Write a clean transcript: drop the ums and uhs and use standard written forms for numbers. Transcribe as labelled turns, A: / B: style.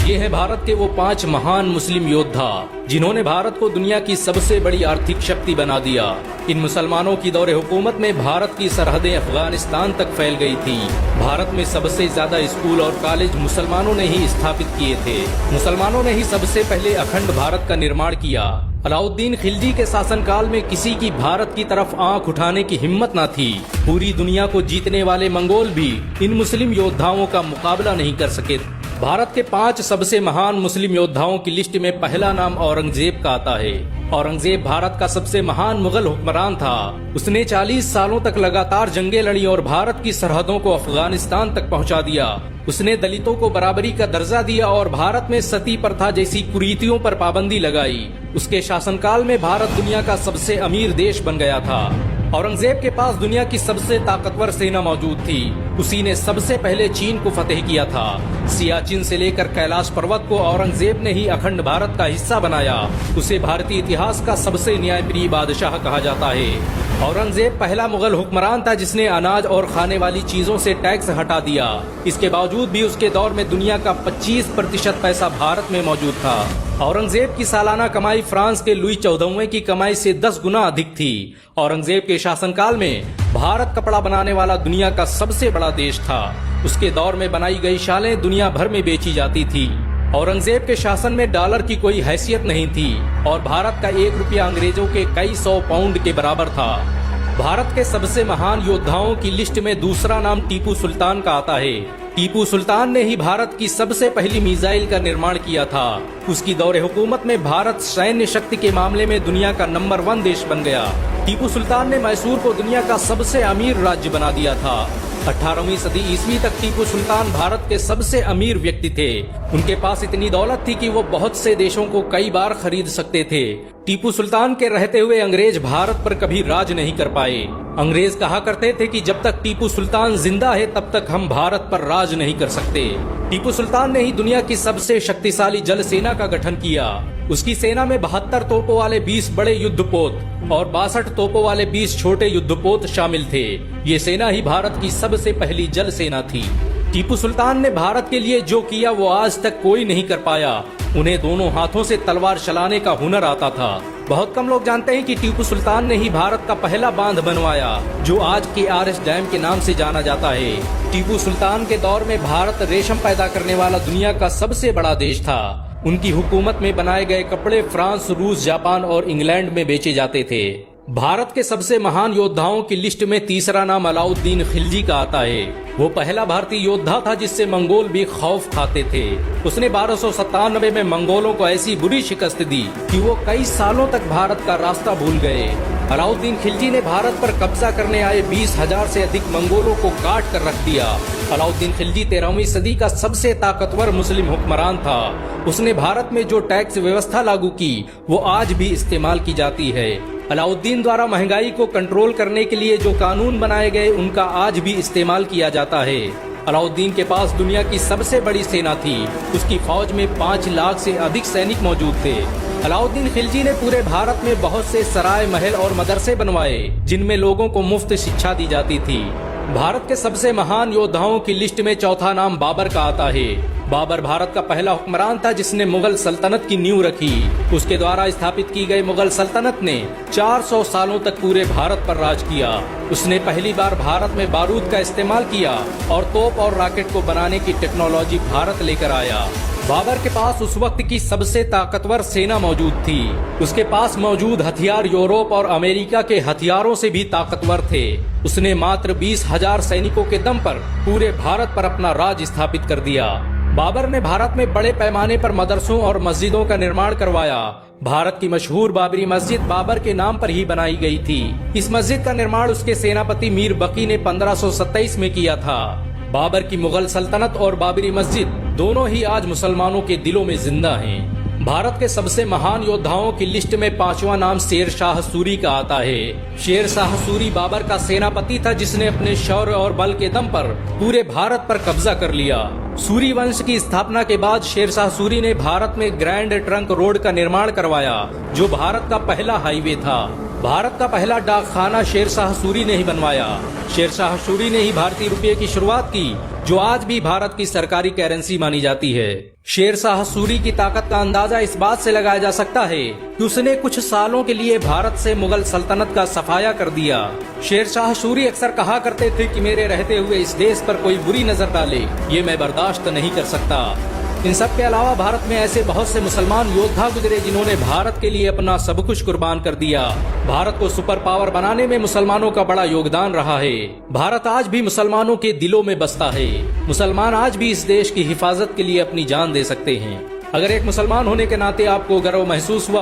A: ये हैं भारत के वो 5 महान मुस्लिम योद्धा जिन्होंने भारत को दुनिया की सबसे बड़ी आर्थिक शक्ति बना दिया। इन मुसलमानों की दौरे हुकूमत में भारत की सरहदें अफगानिस्तान तक फैल गई थी। भारत में सबसे ज्यादा स्कूल और कॉलेज मुसलमानों ने ही स्थापित किए थे। मुसलमानों ने ही सबसे पहले अखंड भारत का निर्माण किया। अलाउद्दीन खिलजी के शासनकाल में किसी की भारत की तरफ आंख उठाने की हिम्मत न थी। पूरी दुनिया को जीतने वाले मंगोल भी इन मुस्लिम योद्धाओं का मुकाबला नहीं कर सके। भारत के 5 सबसे महान मुस्लिम योद्धाओं की लिस्ट में पहला नाम औरंगजेब का आता है। औरंगजेब भारत का सबसे महान मुगल हुक्मरान था। उसने 40 सालों तक लगातार जंगें लड़ी और भारत की सरहदों को अफगानिस्तान तक पहुंचा दिया। उसने दलितों को बराबरी का दर्जा दिया और भारत में सती प्रथा जैसी कुरीतियों पर पाबंदी लगाई। उसके शासनकाल में भारत दुनिया का सबसे अमीर देश बन गया था। औरंगजेब के पास दुनिया की सबसे ताकतवर सेना मौजूद थी। उसी ने सबसे पहले चीन को फतेह किया था। सियाचिन से लेकर कैलाश पर्वत को औरंगजेब ने ही अखंड भारत का हिस्सा बनाया। उसे भारतीय इतिहास का सबसे न्यायप्रिय बादशाह कहा जाता है। औरंगजेब पहला मुगल हुक्मरान था जिसने अनाज और खाने वाली चीजों से टैक्स हटा दिया। इसके बावजूद भी उसके दौर में दुनिया का 25% पैसा भारत में मौजूद था। औरंगजेब की सालाना कमाई फ्रांस के लुई 14वें की कमाई से 10 गुना अधिक थी। औरंगजेब के शासनकाल में भारत कपड़ा बनाने वाला दुनिया का सबसे बड़ा देश था। उसके दौर में बनाई गई शालें दुनिया भर में बेची जाती थी। औरंगजेब के शासन में डॉलर की कोई हैसियत नहीं थी और भारत का 1 रुपया अंग्रेजों के कई 100 पाउंड के बराबर था। भारत के सबसे महान योद्धाओं की लिस्ट में दूसरा नाम टीपू सुल्तान का आता है। टीपू सुल्तान ने ही भारत की सबसे पहली मिसाइल का निर्माण किया था। उसकी दौरे हुकूमत में भारत सैन्य शक्ति के मामले में दुनिया का नंबर 1 देश बन गया। टीपू सुल्तान ने मैसूर को दुनिया का सबसे अमीर राज्य बना दिया था। 18वीं सदी ईस्वी तक टीपू सुल्तान भारत के सबसे अमीर व्यक्ति थे। उनके पास इतनी दौलत थी कि वो बहुत से देशों को कई बार खरीद सकते थे। टीपू सुल्तान के रहते हुए अंग्रेज भारत पर कभी राज नहीं कर पाए। अंग्रेज कहा करते थे कि जब तक टीपू सुल्तान जिंदा है तब तक हम भारत पर राज नहीं कर सकते। टीपू सुल्तान ने ही दुनिया की सबसे शक्तिशाली जल सेना का गठन किया। उसकी सेना में 72 तोपों वाले 20 बड़े युद्धपोत और 62 तोपों वाले 20 छोटे युद्धपोत शामिल थे। ये सेना ही भारत की सबसे पहली जल सेना थी। टीपू सुल्तान ने भारत के लिए जो किया वो आज तक कोई नहीं कर पाया। उन्हें दोनों हाथों से तलवार चलाने का हुनर आता था। बहुत कम लोग जानते हैं कि टीपू सुल्तान ने ही भारत का पहला बांध बनवाया जो आज के RS डैम के नाम से जाना जाता है। टीपू सुल्तान के दौर में भारत रेशम पैदा करने वाला दुनिया का सबसे बड़ा देश था। उनकी हुकूमत में बनाए गए कपड़े फ्रांस, रूस, जापान और इंग्लैंड में बेचे जाते थे। भारत के सबसे महान योद्धाओं की लिस्ट में तीसरा नाम अलाउद्दीन खिलजी का आता है। वो पहला भारतीय योद्धा था जिससे मंगोल भी खौफ खाते थे। उसने 1297 में मंगोलों को ऐसी बुरी शिकस्त दी कि वो कई सालों तक भारत का रास्ता भूल गए। अलाउद्दीन खिलजी ने भारत पर कब्जा करने आए 20,000 से अधिक मंगोलों को काट कर रख दिया। अलाउद्दीन खिलजी 13वीं सदी का सबसे ताकतवर मुस्लिम हुक्मरान था। उसने भारत में जो टैक्स व्यवस्था लागू की वो आज भी इस्तेमाल की जाती है। अलाउद्दीन द्वारा महंगाई को कंट्रोल करने के लिए जो कानून बनाए गए उनका आज भी इस्तेमाल किया जाता है। अलाउद्दीन के पास दुनिया की सबसे बड़ी सेना थी। उसकी फौज में 5 लाख से अधिक सैनिक मौजूद थे। अलाउद्दीन खिलजी ने पूरे भारत में बहुत से सराय, महल और मदरसे बनवाए जिनमें लोगों को मुफ्त शिक्षा दी जाती थी। भारत के सबसे महान योद्धाओं की लिस्ट में चौथा नाम बाबर का आता है। बाबर भारत का पहला हुक्मरान था जिसने मुगल सल्तनत की नींव रखी। उसके द्वारा स्थापित की गई मुगल सल्तनत ने 400 सालों तक पूरे भारत पर राज किया। उसने पहली बार भारत में बारूद का इस्तेमाल किया और तोप और रॉकेट को बनाने की टेक्नोलॉजी भारत लेकर आया। बाबर के पास उस वक्त की सबसे ताकतवर सेना मौजूद थी। उसके पास मौजूद हथियार यूरोप और अमेरिका के हथियारों से भी ताकतवर थे। उसने मात्र 20,000 सैनिकों के दम पर पूरे भारत पर अपना राज स्थापित कर दिया। बाबर ने भारत में बड़े पैमाने पर मदरसों और मस्जिदों का निर्माण करवाया। भारत की मशहूर बाबरी मस्जिद बाबर के नाम पर ही बनाई गई थी। इस मस्जिद का निर्माण उसके सेनापति मीर बकी ने 1527 में किया था। बाबर की मुगल सल्तनत और बाबरी मस्जिद दोनों ही आज मुसलमानों के दिलों में जिंदा हैं। भारत के सबसे महान योद्धाओं की लिस्ट में 5वां नाम शेर शाह सूरी का आता है। शेर शाह सूरी बाबर का सेनापति था जिसने अपने शौर्य और बल के दम पर पूरे भारत पर कब्जा कर लिया। सूरी वंश की स्थापना के बाद शेर शाह सूरी ने भारत में ग्रैंड ट्रंक रोड का निर्माण करवाया जो भारत का पहला हाईवे था। भारत का पहला डाक खाना शेरशाह सूरी ने ही बनवाया। शेरशाह सूरी ने ही भारतीय रुपये की शुरुआत की, जो आज भी भारत की सरकारी करेंसी मानी जाती है। शेरशाह सूरी की ताकत का अंदाजा इस बात से लगाया जा सकता है कि उसने कुछ सालों के लिए भारत से मुगल सल्तनत का सफाया कर दिया। शेरशाह सूरी अक्सर कहा करते थे कि मेरे रहते हुए इस देश पर कोई बुरी नजर डाले, ये मैं बर्दाश्त नहीं कर सकता। इन सब के अलावा भारत में ऐसे बहुत से मुसलमान योद्धा गुजरे जिन्होंने भारत के लिए अपना सब कुछ कुर्बान कर दिया। भारत को सुपर पावर बनाने में मुसलमानों का बड़ा योगदान रहा है। भारत आज भी मुसलमानों के दिलों में बसता है। मुसलमान आज भी इस देश की हिफाजत के लिए अपनी जान दे सकते हैं। अगर एक मुसलमान होने के नाते आपको गर्व महसूस हुआ